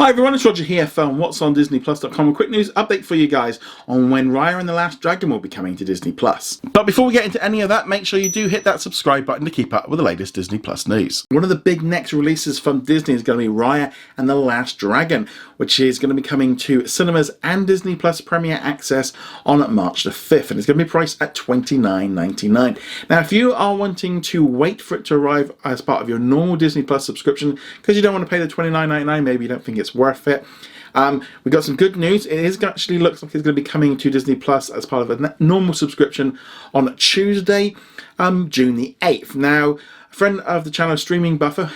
Hi everyone, it's Roger here from What's on DisneyPlus.com. A quick news update for you guys on when Raya and the Last Dragon will be coming to Disney Plus. But before we get into any of that, make sure you do hit that subscribe button to keep up with the latest Disney Plus news. One of the big next releases from Disney is going to be Raya and the Last Dragon, which is going to be coming to cinemas and Disney Plus Premier Access on March the 5th, and it's going to be priced at $29.99. Now, if you are wanting to wait for it to arrive as part of your normal Disney Plus subscription, because you don't want to pay the $29.99, maybe you don't think it's worth it, we got some good news. It is actually looks like it's going to be coming to Disney Plus as part of a normal subscription on Tuesday, June the 8th. Now, a friend of the channel, Streaming Buffer,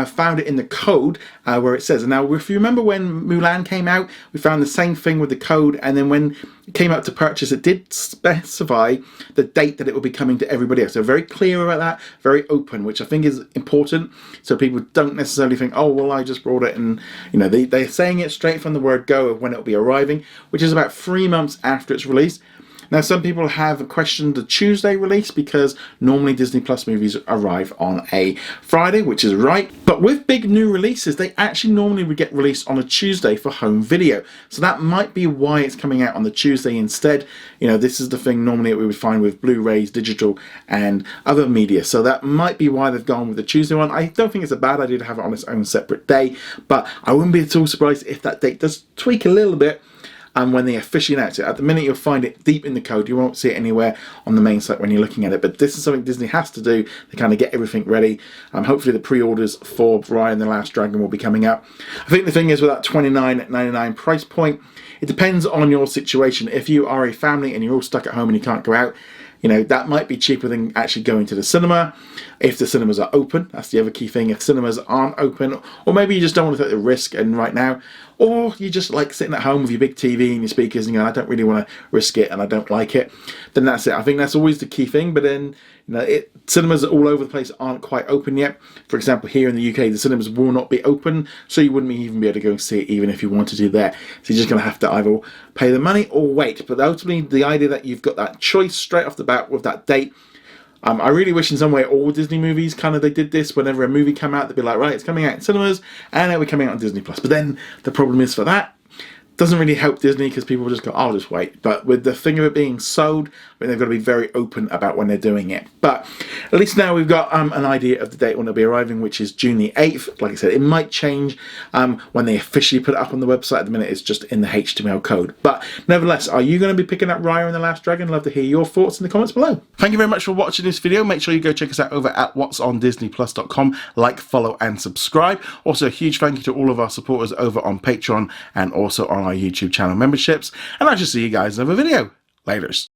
found it in the code where it says, and now if you remember when Mulan came out, we found the same thing with the code, and then when it came out to purchase, it did specify the date that it will be coming to everybody else. So very clear about that, very open, which I think is important, so people don't necessarily think, oh, well, I just brought it, and you know, they're saying it straight from the word go of when it will be arriving, which is about 3 months after its release. Now, some people have questioned the Tuesday release because normally Disney Plus movies arrive on a Friday, which is right. But with big new releases, they actually normally would get released on a Tuesday for home video. So that might be why it's coming out on the Tuesday instead. You know, this is the thing normally that we would find with Blu-rays, digital, and other media. So that might be why they've gone with the Tuesday one. I don't think it's a bad idea to have it on its own separate day, but I wouldn't be at all surprised if that date does tweak a little bit. And when they officially announce it, at the minute you'll find it deep in the code. You won't see it anywhere on the main site when you're looking at it. But this is something Disney has to do to kind of get everything ready. Hopefully the pre-orders for Raya and the Last Dragon will be coming up. I think the thing is with that $29.99 price point, it depends on your situation. If you are a family and you're all stuck at home and you can't go out, you know, that might be cheaper than actually going to the cinema. If the cinemas are open, that's the other key thing. If cinemas aren't open, or maybe you just don't want to take the risk and right now, or you just like sitting at home with your big TV and your speakers and you know, I don't really want to risk it and I don't like it, then that's it. I think that's always the key thing. But then, you know, cinemas all over the place aren't quite open yet. For example, here in the UK, the cinemas will not be open, so you wouldn't even be able to go and see it even if you wanted to there. So you're just going to have to either pay the money or wait. But ultimately, the idea that you've got that choice straight off the bat with that date, I really wish in some way all Disney movies kind of they did this. Whenever a movie came out, they'd be like, right, it's coming out in cinemas and it'll be coming out on Disney Plus. But then the problem is for that, doesn't really help Disney because people will just go, I'll just wait. But with the thing of it being sold, I mean, they've got to be very open about when they're doing it. But at least now we've got an idea of the date when it'll be arriving, which is June the 8th. Like I said, it might change when they officially put it up on the website. At the minute, it's just in the HTML code. But nevertheless, are you going to be picking up Raya and the Last Dragon? I'd love to hear your thoughts in the comments below. Thank you very much for watching this video. Make sure you go check us out over at whatsondisneyplus.com. Like, follow, and subscribe. Also, a huge thank you to all of our supporters over on Patreon and also on our YouTube channel memberships. And I shall see you guys in another video. Laters.